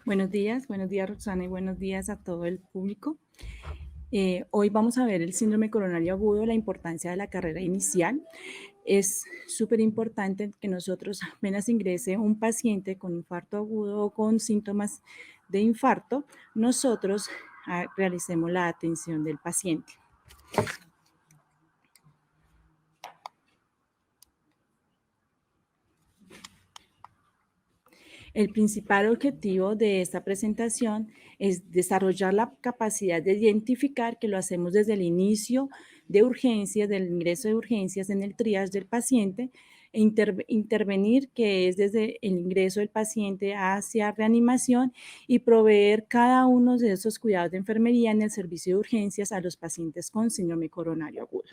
Buenos días Roxana y buenos días a todo el público. Hoy vamos a ver el síndrome coronario agudo, la importancia de la carrera inicial. Es súper importante que nosotros apenas ingrese un paciente con infarto agudo o con síntomas de infarto, nosotros realicemos la atención del paciente. El principal objetivo de esta presentación es desarrollar la capacidad de identificar, que lo hacemos desde el inicio de urgencias, del ingreso de urgencias en el triage del paciente, e intervenir, que es desde el ingreso del paciente hacia reanimación, y proveer cada uno de esos cuidados de enfermería en el servicio de urgencias a los pacientes con síndrome coronario agudo.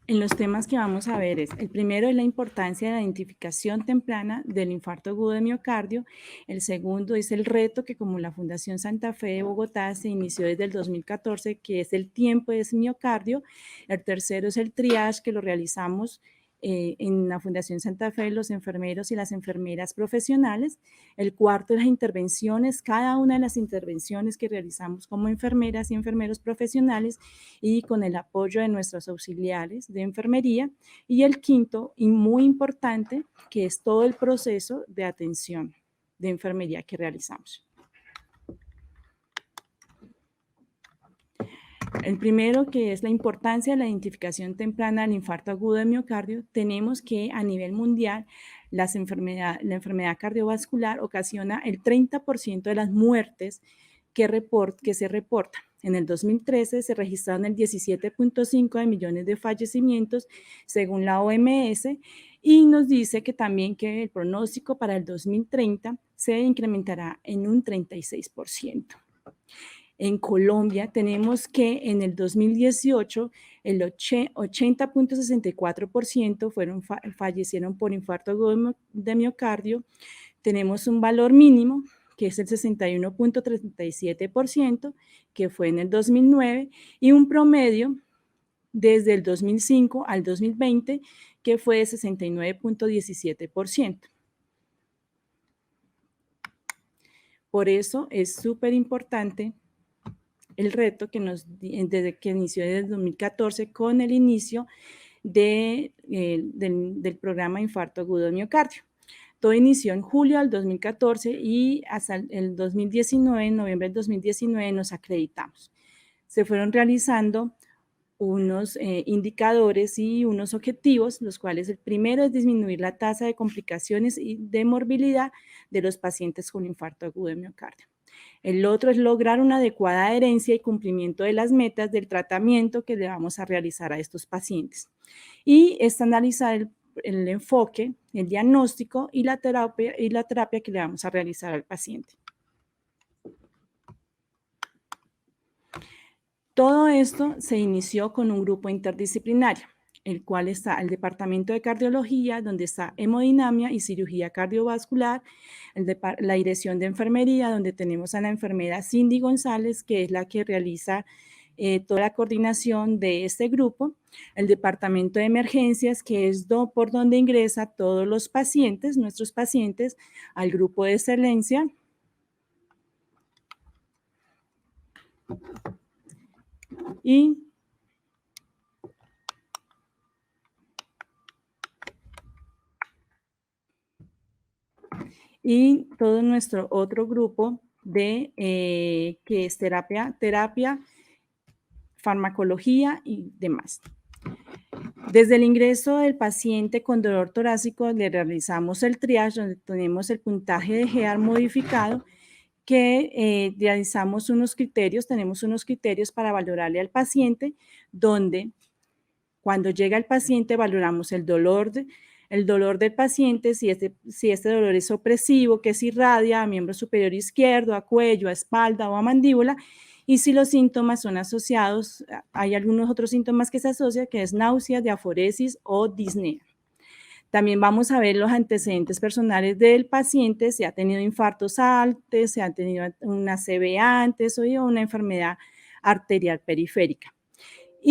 En los temas que vamos a ver el primero es la importancia de la identificación temprana del infarto agudo de miocardio. El segundo es el reto que, como la Fundación Santa Fe de Bogotá, se inició desde el 2014, que es el tiempo de ese miocardio. El tercero es el triage, que lo realizamos en la Fundación Santa Fe, los enfermeros y las enfermeras profesionales. El cuarto es las intervenciones, cada una de las intervenciones que realizamos como enfermeras y enfermeros profesionales y con el apoyo de nuestros auxiliares de enfermería. Y el quinto, y muy importante, que es todo el proceso de atención de enfermería que realizamos. El primero, que es la importancia de la identificación temprana del infarto agudo de miocardio. Tenemos que a nivel mundial la enfermedad cardiovascular ocasiona el 30% de las muertes que se reportan. En el 2013 se registraron el 17.5 de millones de fallecimientos según la OMS, y nos dice que también que el pronóstico para el 2030 se incrementará en un 36%. En Colombia tenemos que en el 2018 el 80.64% fallecieron por infarto agudo de miocardio. Tenemos un valor mínimo que es el 61.37%, que fue en el 2009, y un promedio desde el 2005 al 2020, que fue de 69.17%. Por eso es súper importante el reto desde que inició desde el 2014 con el inicio del programa Infarto Agudo de Miocardio. Todo inició en julio del 2014 y hasta el 2019, en noviembre del 2019, nos acreditamos. Se fueron realizando unos indicadores y unos objetivos, los cuales el primero es disminuir la tasa de complicaciones y de morbilidad de los pacientes con infarto agudo de miocardio. El otro es lograr una adecuada adherencia y cumplimiento de las metas del tratamiento que le vamos a realizar a estos pacientes. Y estandarizar el enfoque, el diagnóstico y la terapia que le vamos a realizar al paciente. Todo esto se inició con un grupo interdisciplinario, el cual está el Departamento de Cardiología, donde está hemodinamia y cirugía cardiovascular, la Dirección de Enfermería, donde tenemos a la enfermera Cindy González, que es la que realiza toda la coordinación de este grupo, el Departamento de Emergencias, que es por donde ingresa todos los pacientes, nuestros pacientes, al grupo de excelencia, y todo nuestro otro grupo que es terapia, farmacología y demás. Desde el ingreso del paciente con dolor torácico le realizamos el triage, donde tenemos el puntaje de GEAR modificado, que realizamos tenemos unos criterios para valorarle al paciente, donde cuando llega el paciente valoramos el dolor del paciente, si este dolor es opresivo, que se irradia a miembro superior izquierdo, a cuello, a espalda o a mandíbula, y si los síntomas son asociados, hay algunos otros síntomas que se asocian, que es náusea, diaforesis o disnea. También vamos a ver los antecedentes personales del paciente, si ha tenido infartos antes, si ha tenido una CV antes o una enfermedad arterial periférica.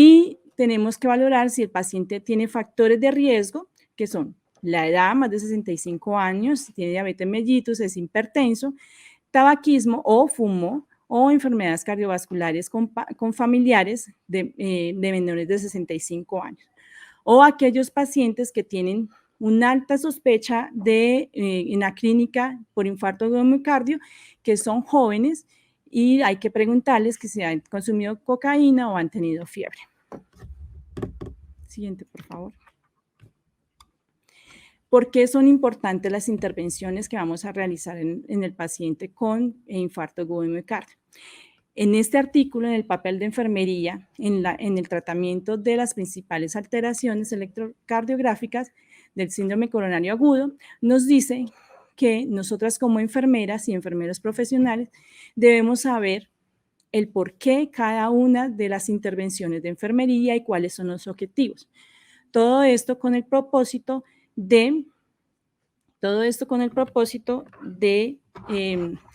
y tenemos que valorar si el paciente tiene factores de riesgo, que son la edad, más de 65 años, si tiene diabetes mellitus, es hipertenso, tabaquismo o fumo, o enfermedades cardiovasculares con familiares de menores de 65 años. O aquellos pacientes que tienen una alta sospecha en la clínica por infarto de miocardio, que son jóvenes y hay que preguntarles que si han consumido cocaína o han tenido fiebre. Siguiente, por favor. ¿Por qué son importantes las intervenciones que vamos a realizar en el paciente con infarto agudo de miocardio? En este artículo, en el papel de enfermería, en el tratamiento de las principales alteraciones electrocardiográficas del síndrome coronario agudo, nos dice que nosotras como enfermeras y enfermeros profesionales debemos saber el por qué cada una de las intervenciones de enfermería y cuáles son los objetivos. Todo esto con el propósito de,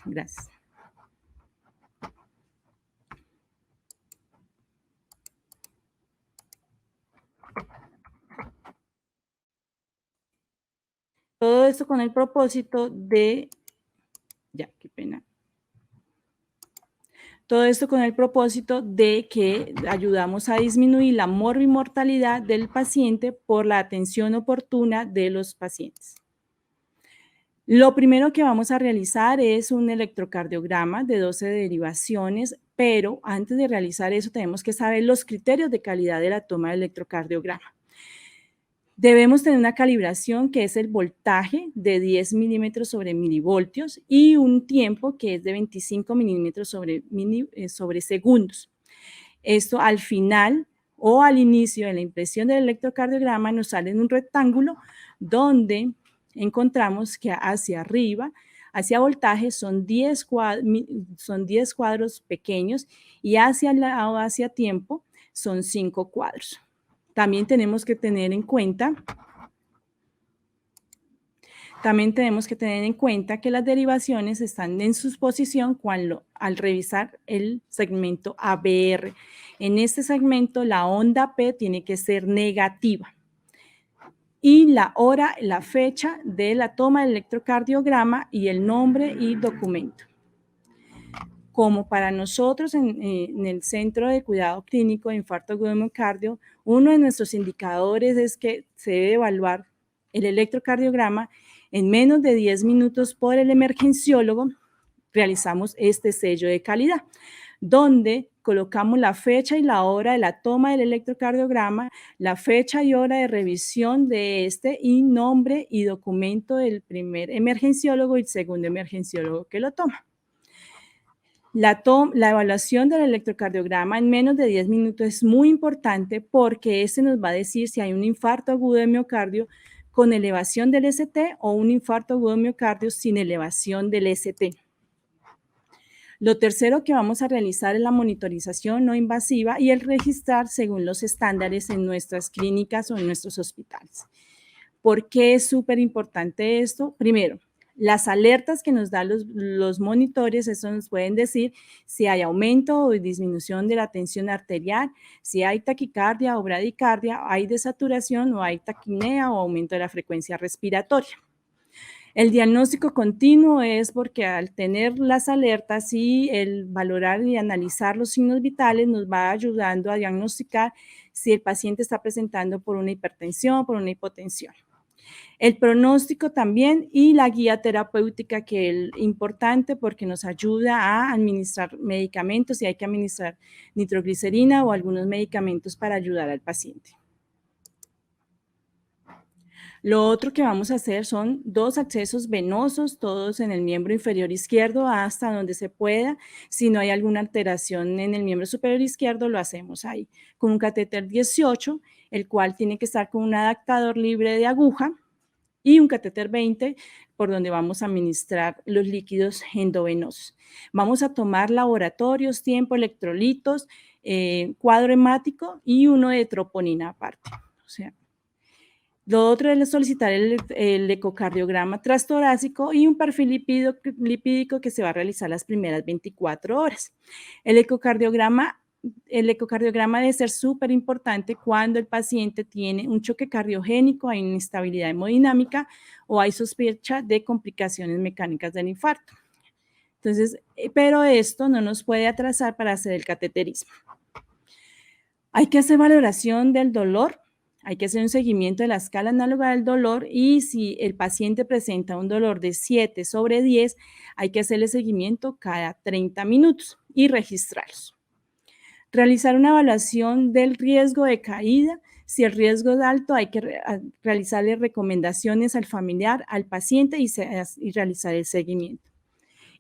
gracias. Todo esto con el propósito de, qué pena. Todo esto con el propósito de que ayudamos a disminuir la morbimortalidad del paciente por la atención oportuna de los pacientes. Lo primero que vamos a realizar es un electrocardiograma de 12 derivaciones, pero antes de realizar eso tenemos que saber los criterios de calidad de la toma del electrocardiograma. Debemos tener una calibración que es el voltaje de 10 milímetros sobre milivoltios y un tiempo que es de 25 milímetros sobre segundos. Esto al final o al inicio de la impresión del electrocardiograma nos sale en un rectángulo donde encontramos que hacia arriba, hacia voltaje, son 10 cuadros pequeños y hacia el lado, hacia tiempo, son 5 cuadros. También tenemos que tener en cuenta que las derivaciones están en su posición al revisar el segmento ABR. En este segmento, la onda P tiene que ser negativa. Y la hora, la fecha de la toma del electrocardiograma y el nombre y documento. Como para nosotros en el Centro de Cuidado Clínico de Infarto Agudo de Miocardio, uno de nuestros indicadores es que se debe evaluar el electrocardiograma en menos de 10 minutos por el emergenciólogo. Realizamos este sello de calidad, donde colocamos la fecha y la hora de la toma del electrocardiograma, la fecha y hora de revisión de este y nombre y documento del primer emergenciólogo y el segundo emergenciólogo que lo toma. La evaluación del electrocardiograma en menos de 10 minutos es muy importante porque este nos va a decir si hay un infarto agudo de miocardio con elevación del ST o un infarto agudo de miocardio sin elevación del ST. Lo tercero que vamos a realizar es la monitorización no invasiva y el registrar según los estándares en nuestras clínicas o en nuestros hospitales. ¿Por qué es súper importante esto? Primero, las alertas que nos dan los monitores, eso nos pueden decir si hay aumento o disminución de la tensión arterial, si hay taquicardia o bradicardia, hay desaturación o hay taquipnea o aumento de la frecuencia respiratoria. El diagnóstico continuo es porque al tener las alertas y el valorar y analizar los signos vitales nos va ayudando a diagnosticar si el paciente está presentando por una hipertensión, por una hipotensión. El pronóstico también y la guía terapéutica que es importante porque nos ayuda a administrar medicamentos si hay que administrar nitroglicerina o algunos medicamentos para ayudar al paciente. Lo otro que vamos a hacer son 2 accesos venosos, todos en el miembro inferior izquierdo hasta donde se pueda. Si no hay alguna alteración en el miembro superior izquierdo, lo hacemos ahí. Con un catéter 18, el cual tiene que estar con un adaptador libre de aguja y un catéter 20 por donde vamos a administrar los líquidos endovenosos. Vamos a tomar laboratorios, tiempo, electrolitos, cuadro hemático y uno de troponina aparte. O sea, lo otro es solicitar el ecocardiograma transtorácico y un perfil lipídico que se va a realizar las primeras 24 horas. El ecocardiograma el ecocardiograma debe ser súper importante cuando el paciente tiene un choque cardiogénico, hay inestabilidad hemodinámica o hay sospecha de complicaciones mecánicas del infarto. Entonces, pero esto no nos puede atrasar para hacer el cateterismo. Hay que hacer valoración del dolor, hay que hacer un seguimiento de la escala análoga del dolor y si el paciente presenta un dolor de 7/10, hay que hacerle seguimiento cada 30 minutos y registrarlos. Realizar una evaluación del riesgo de caída. Si el riesgo es alto, hay que realizarle recomendaciones al familiar, al paciente y realizar el seguimiento.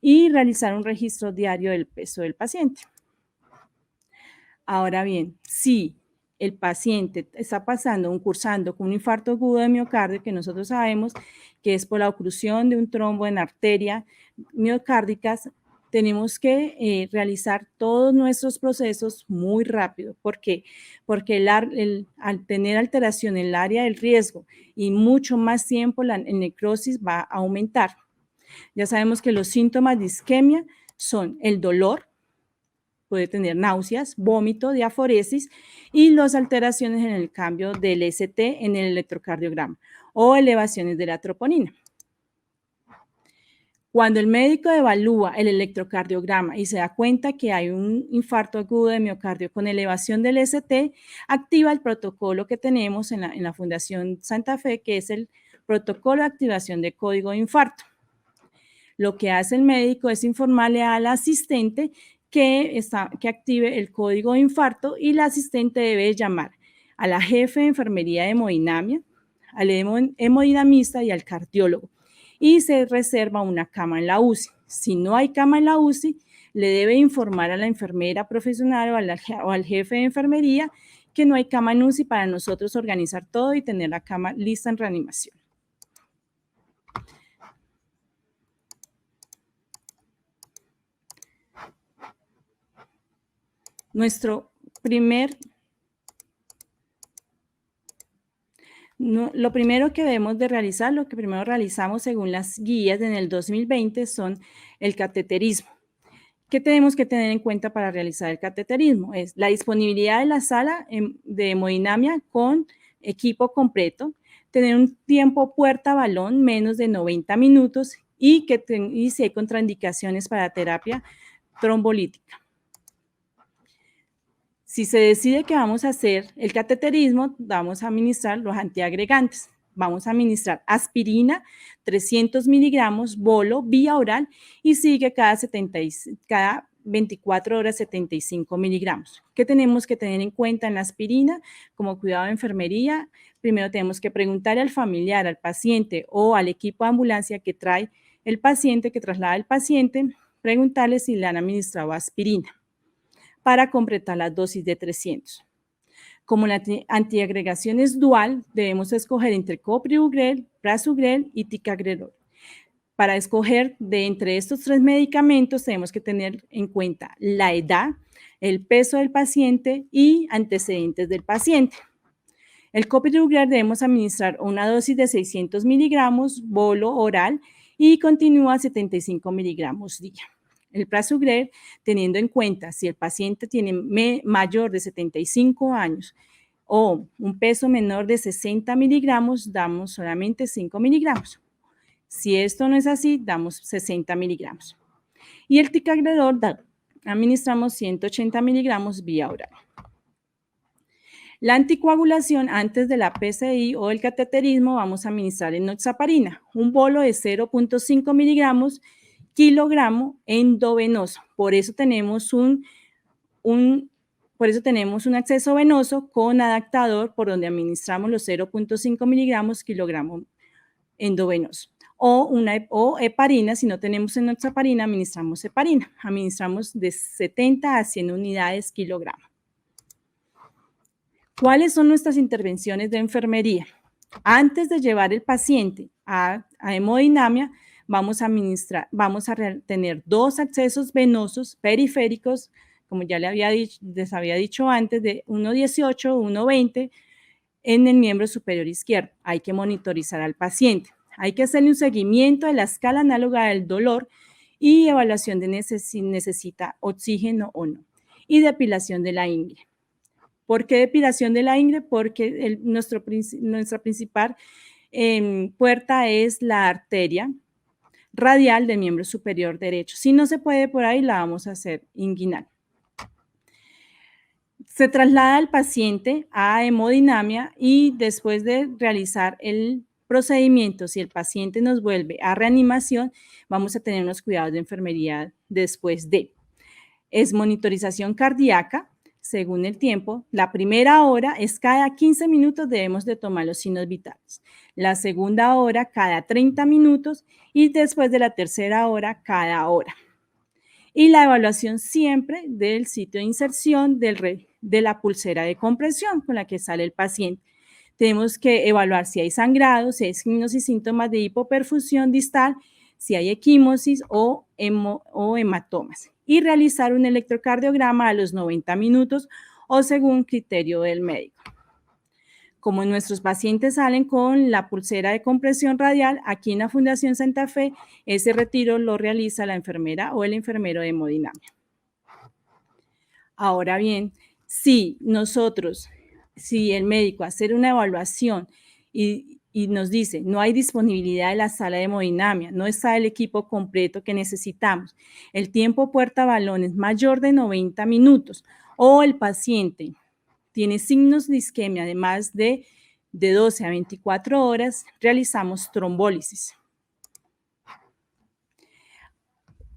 Y realizar un registro diario del peso del paciente. Ahora bien, si el paciente está cursando con un infarto agudo de miocardio, que nosotros sabemos que es por la oclusión de un trombo en arteria miocárdicas, tenemos que realizar todos nuestros procesos muy rápido. ¿Por qué? Porque al tener alteración en el área del riesgo y mucho más tiempo, la necrosis va a aumentar. Ya sabemos que los síntomas de isquemia son el dolor, puede tener náuseas, vómito, diaforesis y las alteraciones en el cambio del ST en el electrocardiograma o elevaciones de la troponina. Cuando el médico evalúa el electrocardiograma y se da cuenta que hay un infarto agudo de miocardio con elevación del ST, activa el protocolo que tenemos en la Fundación Santa Fe, que es el protocolo de activación de código de infarto. Lo que hace el médico es informarle al asistente que active el código de infarto y la asistente debe llamar a la jefe de enfermería de hemodinamia, al hemodinamista y al cardiólogo. Y se reserva una cama en la UCI. Si no hay cama en la UCI, le debe informar a la enfermera profesional o al jefe de enfermería que no hay cama en UCI para nosotros organizar todo y tener la cama lista en reanimación. Lo primero que debemos de realizar, lo que primero realizamos según las guías en el 2020 son el cateterismo. ¿Qué tenemos que tener en cuenta para realizar el cateterismo? Es la disponibilidad de la sala de hemodinamia con equipo completo, tener un tiempo puerta-balón menos de 90 minutos y si hay contraindicaciones para terapia trombolítica. Si se decide que vamos a hacer el cateterismo, vamos a administrar los antiagregantes. Vamos a administrar aspirina, 300 miligramos, bolo, vía oral y sigue cada 24 horas 75 miligramos. ¿Qué tenemos que tener en cuenta en la aspirina? Como cuidado de enfermería, primero tenemos que preguntarle al familiar, al paciente o al equipo de ambulancia que trae el paciente, que traslada el paciente, preguntarle si le han administrado aspirina para completar la dosis de 300. Como la antiagregación es dual, debemos escoger entre clopidogrel, prasugrel y ticagrelor. Para escoger de entre estos 3 medicamentos tenemos que tener en cuenta la edad, el peso del paciente y antecedentes del paciente. El clopidogrel debemos administrar una dosis de 600 miligramos, bolo oral y continúa 75 miligramos día. El prasugrel, teniendo en cuenta si el paciente tiene mayor de 75 años o un peso menor de 60 miligramos, damos solamente 5 miligramos. Si esto no es así, damos 60 miligramos. Y el ticagrelor, administramos 180 miligramos vía oral. La anticoagulación antes de la PCI o el cateterismo vamos a administrar enoxaparina, un bolo de 0.5 miligramos kilogramo endovenoso. Por eso tenemos un acceso venoso con adaptador por donde administramos los 0.5 miligramos kilogramo endovenoso. O heparina, si no tenemos enoxaparina, administramos heparina. Administramos de 70 a 100 unidades kilogramo. ¿Cuáles son nuestras intervenciones de enfermería? Antes de llevar el paciente a hemodinamia, vamos a tener 2 accesos venosos periféricos, como ya les había dicho antes, de 1.18, 1.20 en el miembro superior izquierdo. Hay que monitorizar al paciente. Hay que hacerle un seguimiento de la escala análoga del dolor y evaluación de si necesita oxígeno o no. y depilación de la ingle. ¿Por qué depilación de la ingle? Porque nuestra principal puerta es la arteria radial del miembro superior derecho. Si no se puede por ahí, la vamos a hacer inguinal. Se traslada al paciente a hemodinamia y después de realizar el procedimiento, si el paciente nos vuelve a reanimación, vamos a tener unos cuidados de enfermería después de. Es monitorización cardíaca según el tiempo. La primera hora es cada 15 minutos debemos de tomar los signos vitales. La segunda hora cada 30 minutos y después de la tercera hora cada hora. Y la evaluación siempre del sitio de inserción de la pulsera de compresión con la que sale el paciente. Tenemos que evaluar si hay sangrado, si hay signos y síntomas de hipoperfusión distal, si hay equimosis o hematomas. Y realizar un electrocardiograma a los 90 minutos o según criterio del médico. Como nuestros pacientes salen con la pulsera de compresión radial, aquí en la Fundación Santa Fe, ese retiro lo realiza la enfermera o el enfermero de hemodinamia. Ahora bien, si el médico hace una evaluación y nos dice no hay disponibilidad de la sala de hemodinamia, no está el equipo completo que necesitamos, el tiempo puerta-balón es mayor de 90 minutos o el paciente tiene signos de isquemia de más de 12 a 24 horas, realizamos trombólisis.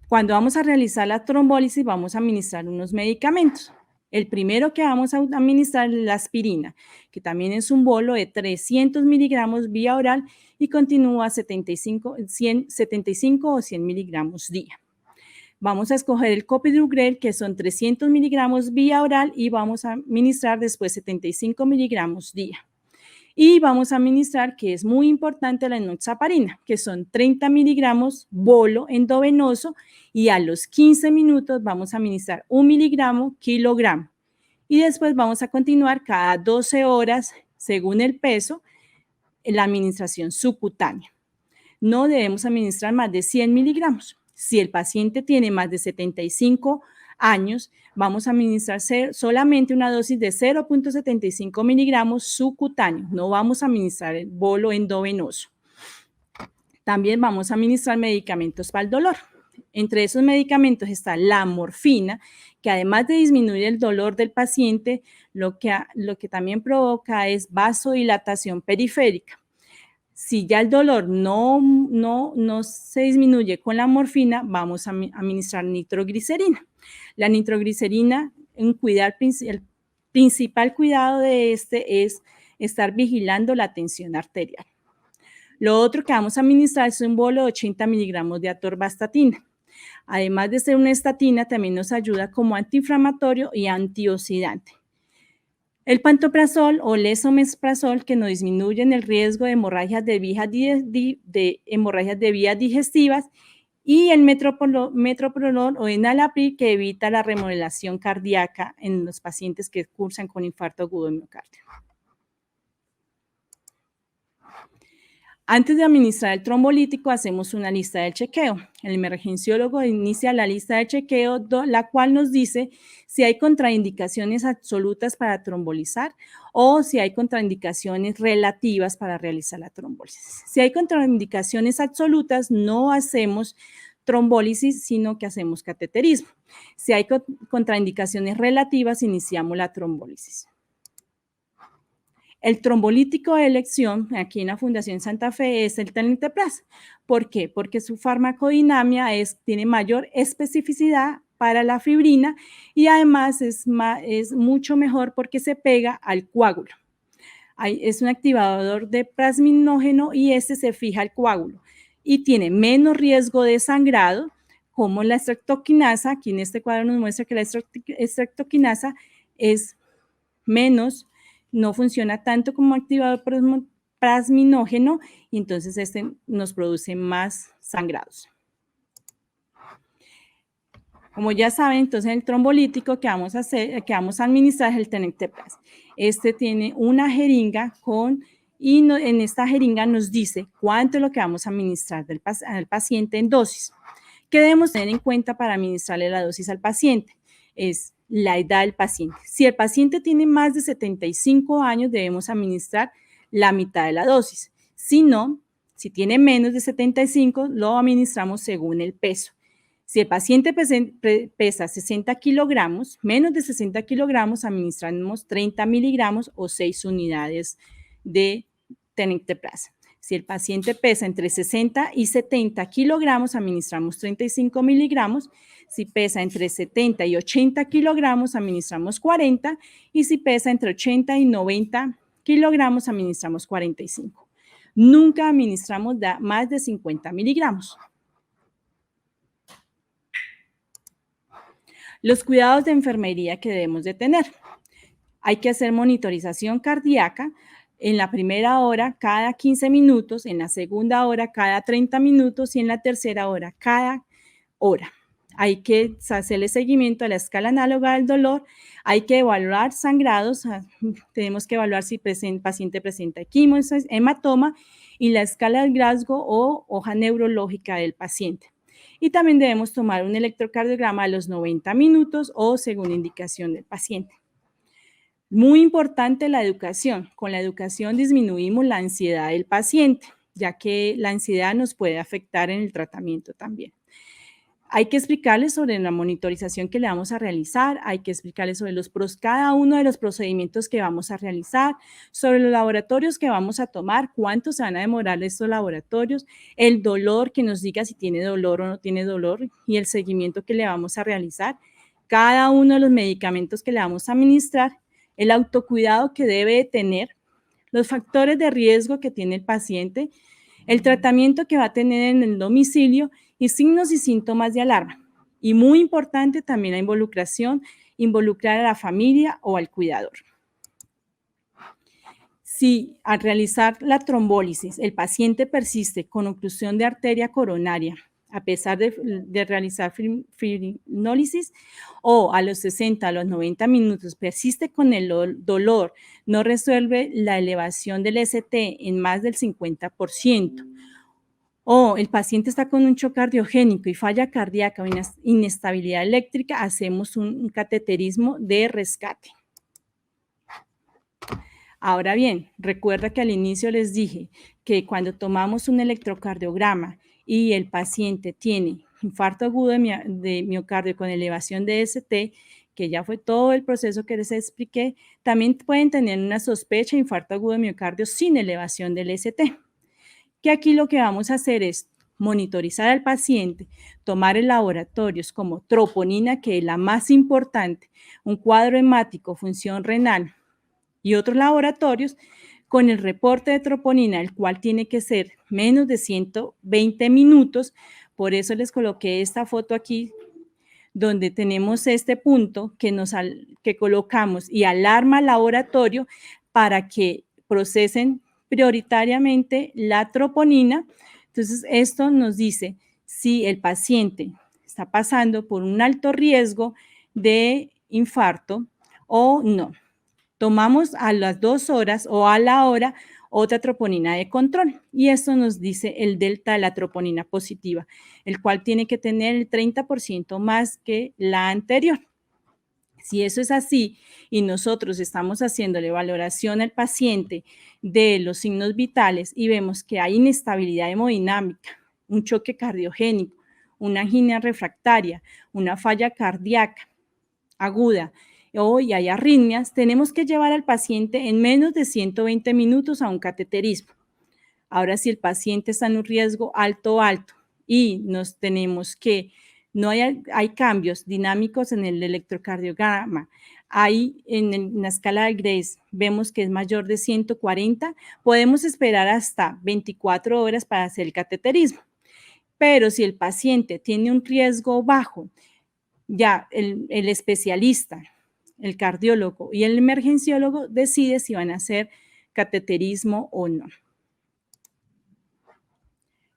Cuando vamos a realizar la trombólisis, vamos a administrar unos medicamentos. El primero que vamos a administrar es la aspirina, que también es un bolo de 300 miligramos vía oral y continúa 75 o 100 miligramos día. Vamos a escoger el clopidogrel, que son 300 miligramos vía oral y vamos a administrar después 75 miligramos día. Y vamos a administrar, que es muy importante, la enoxaparina, que son 30 miligramos bolo endovenoso y a los 15 minutos vamos a administrar 1 miligramo kilogramo. Y después vamos a continuar cada 12 horas, según el peso, la administración subcutánea. No debemos administrar más de 100 miligramos. Si el paciente tiene más de 75 años, vamos a administrar solamente una dosis de 0.75 miligramos subcutáneo. No vamos a administrar el bolo endovenoso. También vamos a administrar medicamentos para el dolor. Entre esos medicamentos está la morfina, que además de disminuir el dolor del paciente, lo que también provoca es vasodilatación periférica. Si ya el dolor no se disminuye con la morfina, vamos a administrar nitroglicerina. La nitroglicerina, el principal cuidado de este es estar vigilando la tensión arterial. Lo otro que vamos a administrar es un bolo de 80 miligramos de atorvastatina. Además de ser una estatina, también nos ayuda como antiinflamatorio y antioxidante. El pantoprazol o el esomeprazol, que nos disminuyen el riesgo de hemorragias de vías digestivas, y el metoprolol o enalapril, que evita la remodelación cardíaca en los pacientes que cursan con infarto agudo de miocardio. Antes de administrar el trombolítico, hacemos una lista de chequeo. El emergenciólogo inicia la lista de chequeo, la cual nos dice si hay contraindicaciones absolutas para trombolizar o si hay contraindicaciones relativas para realizar la trombólisis. Si hay contraindicaciones absolutas, no hacemos trombólisis, sino que hacemos cateterismo. Si hay contraindicaciones relativas, iniciamos la trombólisis. El trombolítico de elección aquí en la Fundación Santa Fe es el tenecteplase. ¿Por qué? Porque su farmacodinamia tiene mayor especificidad para la fibrina y además es mucho mejor porque se pega al coágulo. Es un activador de plasminógeno y se fija al coágulo y tiene menos riesgo de sangrado, como la estreptoquinasa. Aquí en este cuadro nos muestra que la estreptoquinasa es menos, no funciona tanto como activador plasminógeno y entonces nos produce más sangrados. Como ya saben, entonces el trombolítico que vamos a administrar es el tenecteplase. Tiene una jeringa y en esta jeringa nos dice cuánto es lo que vamos a administrar al paciente en dosis. ¿Qué debemos tener en cuenta para administrarle la dosis al paciente? Es la edad del paciente. Si el paciente tiene más de 75 años, debemos administrar la mitad de la dosis. Si no, si tiene menos de 75, lo administramos según el peso. Si el paciente pesa 60 kilogramos, menos de 60 kilogramos, administramos 30 miligramos o 6 unidades de tenecteplasa. Si el paciente pesa entre 60 y 70 kilogramos, administramos 35 miligramos. Si pesa entre 70 y 80 kilogramos, administramos 40. Y si pesa entre 80 y 90 kilogramos, administramos 45. Nunca administramos más de 50 miligramos. Los cuidados de enfermería que debemos de tener. Hay que hacer monitorización cardíaca en la primera hora cada 15 minutos, en la segunda hora cada 30 minutos y en la tercera hora cada hora. Hay que hacerle seguimiento a la escala análoga del dolor, hay que evaluar sangrados, tenemos que evaluar si el paciente presenta equimos, hematoma y la escala del Glasgow o hoja neurológica del paciente. Y también debemos tomar un electrocardiograma a los 90 minutos o según indicación del paciente. Muy importante la educación. Con la educación disminuimos la ansiedad del paciente, ya que la ansiedad nos puede afectar en el tratamiento también. Hay que explicarles sobre la monitorización que le vamos a realizar, hay que explicarles sobre cada uno de los procedimientos que vamos a realizar, sobre los laboratorios que vamos a tomar, cuánto se van a demorar estos laboratorios, el dolor, que nos diga si tiene dolor o no tiene dolor y el seguimiento que le vamos a realizar, cada uno de los medicamentos que le vamos a administrar, el autocuidado que debe tener, los factores de riesgo que tiene el paciente, el tratamiento que va a tener en el domicilio y signos y síntomas de alarma. Y muy importante también la involucrar a la familia o al cuidador. Si al realizar la trombólisis el paciente persiste con oclusión de arteria coronaria, a pesar de realizar fibrinólisis, o a los 60, a los 90 minutos persiste con el dolor, no resuelve la elevación del ST en más del 50%, o el paciente está con un shock cardiogénico y falla cardíaca o inestabilidad eléctrica, hacemos un cateterismo de rescate. Ahora bien, recuerda que al inicio les dije que cuando tomamos un electrocardiograma y el paciente tiene infarto agudo de miocardio con elevación de ST, que ya fue todo el proceso que les expliqué, también pueden tener una sospecha de infarto agudo de miocardio sin elevación del ST. Que aquí lo que vamos a hacer es monitorizar al paciente, tomar el laboratorios como troponina, que es la más importante, un cuadro hemático, función renal y otros laboratorios con el reporte de troponina, el cual tiene que ser menos de 120 minutos. Por eso les coloqué esta foto aquí, donde tenemos este punto que colocamos y alarma al laboratorio para que procesen prioritariamente la troponina. Entonces, esto nos dice si el paciente está pasando por un alto riesgo de infarto o no. Tomamos a las 2 horas o a la hora otra troponina de control y esto nos dice el delta de la troponina positiva, el cual tiene que tener el 30% más que la anterior. Si eso es así y nosotros estamos haciendo la valoración al paciente de los signos vitales y vemos que hay inestabilidad hemodinámica, un choque cardiogénico, una angina refractaria, una falla cardíaca aguda o y hay arritmias, tenemos que llevar al paciente en menos de 120 minutos a un cateterismo. Ahora, si el paciente está en un riesgo alto y nos tenemos que no hay cambios dinámicos en el electrocardiograma, en la escala de Grace vemos que es mayor de 140, podemos esperar hasta 24 horas para hacer el cateterismo. Pero si el paciente tiene un riesgo bajo, ya el especialista, el cardiólogo y el emergenciólogo decide si van a hacer cateterismo o no.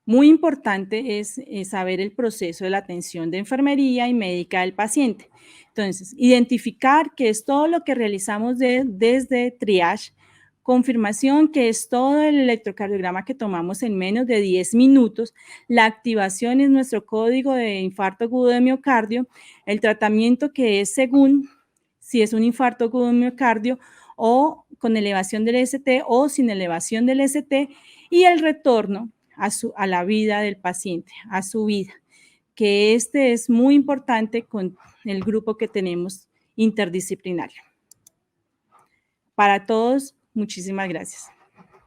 Muy importante es saber el proceso de la atención de enfermería y médica del paciente. Entonces, identificar que es todo lo que realizamos desde triage, confirmación que es todo el electrocardiograma que tomamos en menos de 10 minutos, la activación es nuestro código de infarto agudo de miocardio, el tratamiento que es según si es un infarto agudo de miocardio o con elevación del ST o sin elevación del ST, y el retorno a la vida del paciente, a su vida, que este es muy importante con el grupo que tenemos interdisciplinario. Para todos, muchísimas gracias.